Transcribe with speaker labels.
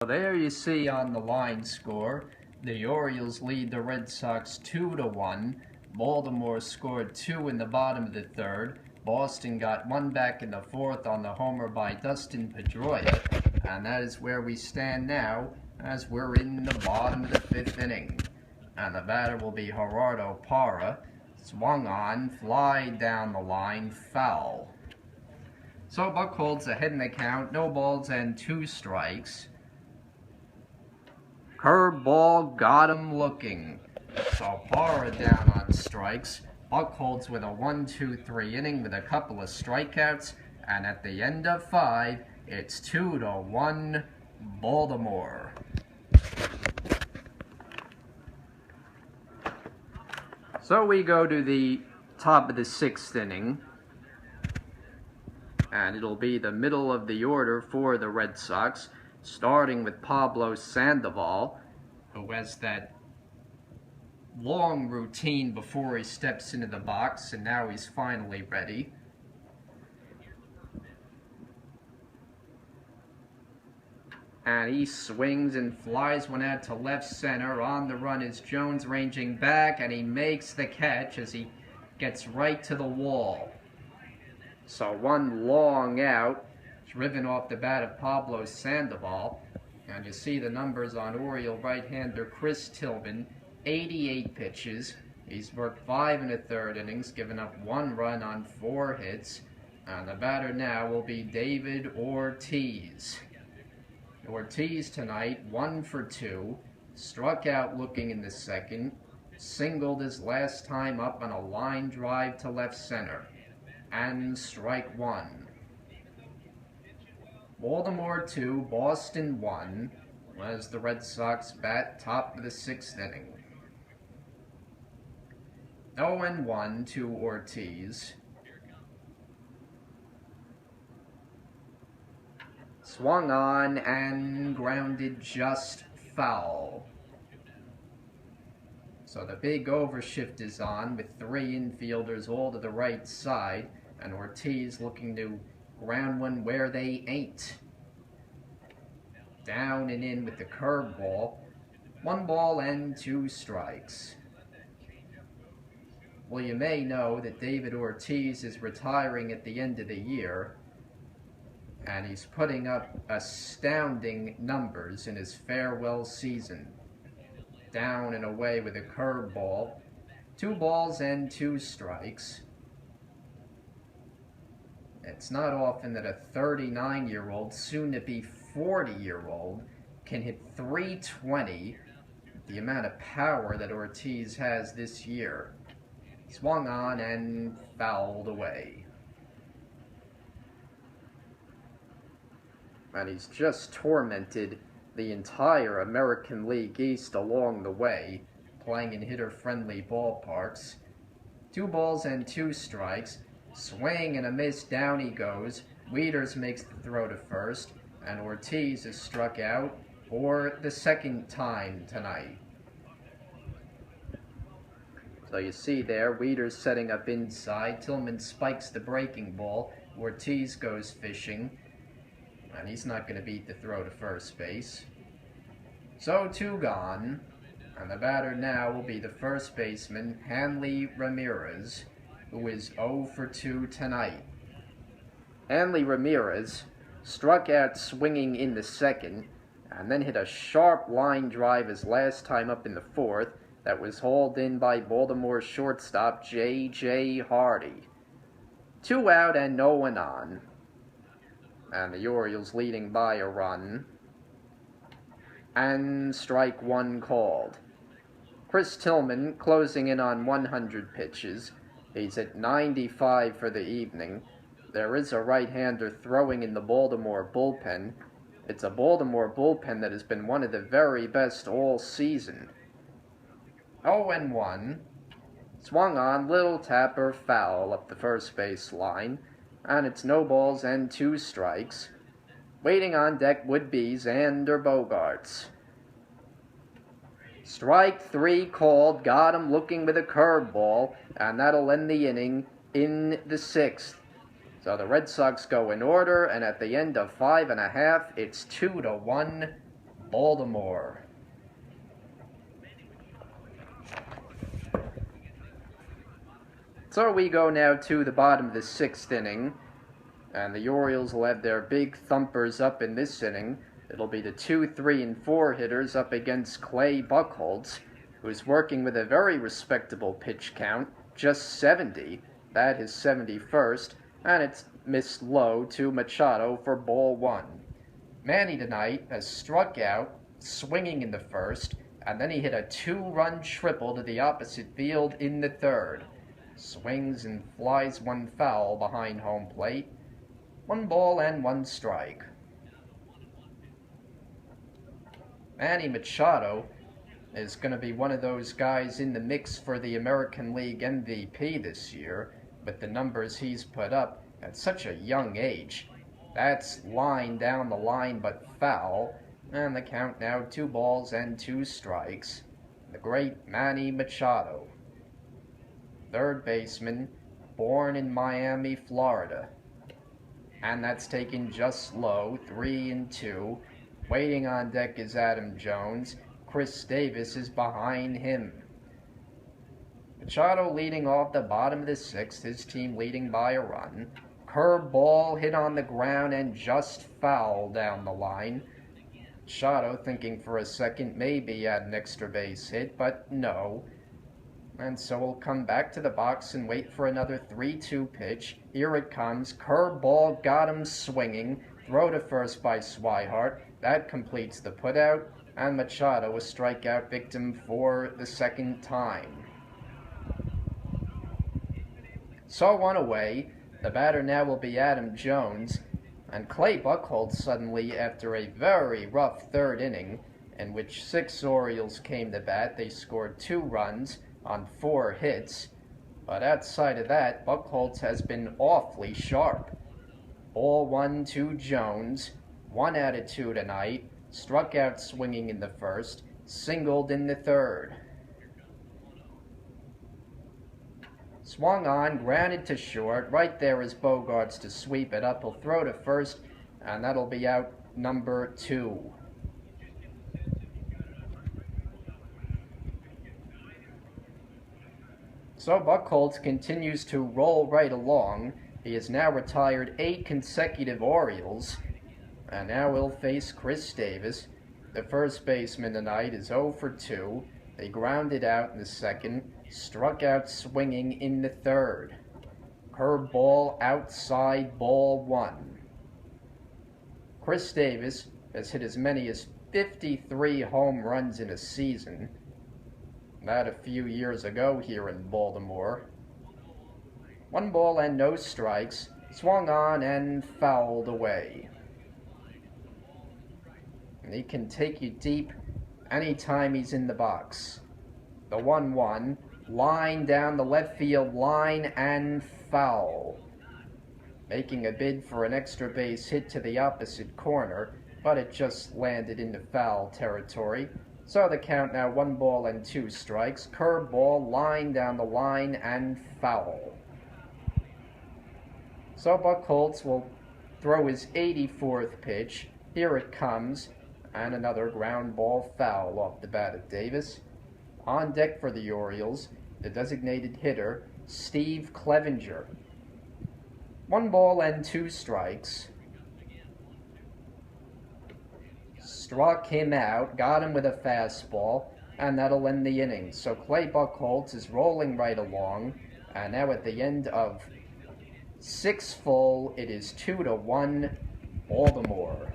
Speaker 1: There you see on the line score, the Orioles lead the Red Sox 2-1. Baltimore scored 2 in the bottom of the third. Boston got 1 back in the fourth on the homer by Dustin Pedroia. And that is where we stand now, as we're in the bottom of the fifth inning. And the batter will be Gerardo Parra. Swung on, fly down the line, foul. So Buck holds ahead in the count, no balls and 2 strikes. Curveball got him looking. So Parra down on strikes. Buck holds with a 1-2-3 inning with a couple of strikeouts. And at the end of 5, it's 2-1 Baltimore. So we go to the top of the 6th inning. And it'll be the middle of the order for the Red Sox, starting with Pablo Sandoval, who has that long routine before he steps into the box, and now he's finally ready. And he swings and flies one out to left center. On the run is Jones ranging back, and he makes the catch as he gets right to the wall. So one long out, driven off the bat of Pablo Sandoval. And you see the numbers on Oriole right-hander Chris Tillman, 88 pitches. He's worked 5 1/3 innings, given up 1 run on 4 hits. And the batter now will be David Ortiz. Ortiz tonight, 1 for 2, struck out looking in the second, singled his last time up on a line drive to left center. And strike 1. Baltimore 2, Boston 1, as the Red Sox bat top of the 6th inning. 0-1 to Ortiz. Swung on and grounded just foul. So the big overshift is on with 3 infielders all to the right side, and Ortiz looking to ground one where they ain't. Down and in with the curveball. 1 ball and 2 strikes. Well, you may know that David Ortiz is retiring at the end of the year, and he's putting up astounding numbers in his farewell season. Down and away with a curveball. 2 balls and 2 strikes. It's not often that a 39-year-old, soon-to-be 40-year-old, can hit .320, the amount of power that Ortiz has this year. Swung on and fouled away. And he's just tormented the entire American League East along the way, playing in hitter-friendly ballparks. 2 balls and 2 strikes. Swing and a miss, down he goes. Wieters makes the throw to first, and Ortiz is struck out for the 2nd time tonight. So you see there, Wieters setting up inside. Tillman spikes the breaking ball. Ortiz goes fishing, and he's not going to beat the throw to first base. So 2 gone, and the batter now will be the first baseman, Hanley Ramirez, who is 0 for 2 tonight. Hanley Ramirez struck out swinging in the 2nd, and then hit a sharp line drive his last time up in the 4th that was hauled in by Baltimore shortstop J.J. Hardy. 2 out and no one on. And the Orioles leading by a run. And strike 1 called. Chris Tillman closing in on 100 pitches. He's at 95 for the evening. There is a right-hander throwing in the Baltimore bullpen. It's a Baltimore bullpen that has been one of the very best all season. 0-1. Swung on, little tapper, foul up the first base line. And it's no balls and 2 strikes. Waiting on deck would be Xander Bogaerts. Strike 3 called, got him looking with a curveball, and that'll end the inning in the 6th. So the Red Sox go in order, and at the end of 5 1/2, it's 2-1 Baltimore. So we go now to the bottom of the 6th inning, and the Orioles will have their big thumpers up in this inning. It'll be the 2, 3, and 4 hitters up against Clay Buchholz, who's working with a very respectable pitch count, just 70. That is 71st, and it's missed low to Machado for ball 1. Manny tonight has struck out, swinging in the 1st, and then he hit a 2-run triple to the opposite field in the 3rd. Swings and flies 1 foul behind home plate. 1 ball and 1 strike. Manny Machado is going to be one of those guys in the mix for the American League MVP this year, with the numbers he's put up at such a young age. That's line down the line but foul, and the count now 2 balls and 2 strikes. The great Manny Machado, third baseman, born in Miami, Florida. And that's taken just low, 3-2. Waiting on deck is Adam Jones. Chris Davis is behind him. Machado leading off the bottom of the 6th, his team leading by a run. Curve ball hit on the ground and just foul down the line. Machado thinking for a second maybe at an extra base hit, but no. And so we'll come back to the box and wait for another 3-2 pitch. Here it comes. Curveball got him swinging. Throw to first by Swihart. That completes the putout. And Machado a strikeout victim for the 2nd time. So on away. The batter now will be Adam Jones. And Clay Buchholz suddenly, after a very rough 3rd inning, in which 6 Orioles came to bat, they scored 2 runs on 4 hits, but outside of that, Buchholz has been awfully sharp. Ball 1 to Jones, 1 out of 2 tonight, struck out swinging in the 1st, singled in the 3rd. Swung on, grounded to short, right there is Bogarts to sweep it up. He'll throw to first, and that'll be out number 2. So Buchholz continues to roll right along. He has now retired 8 consecutive Orioles, and now will face Chris Davis. The first baseman tonight is 0 for 2. They grounded out in the 2nd, struck out swinging in the 3rd. Curveball outside, ball 1. Chris Davis has hit as many as 53 home runs in a season. That a few years ago here in Baltimore. 1 ball and no strikes, swung on and fouled away. And he can take you deep anytime he's in the box. The 1-1, line down the left field line and foul. Making a bid for an extra base hit to the opposite corner, but it just landed into foul territory. So the count now 1 ball and 2 strikes. Curveball, line down the line, and foul. So Buchholz will throw his 84th pitch. Here it comes, and another ground ball foul off the bat of Davis. On deck for the Orioles, the designated hitter, Steve Clevenger. 1 ball and 2 strikes. Struck him out, got him with a fastball, and that'll end the inning. So Clay Buchholz is rolling right along, and now at the end of 6 full, it is 2-1 Baltimore.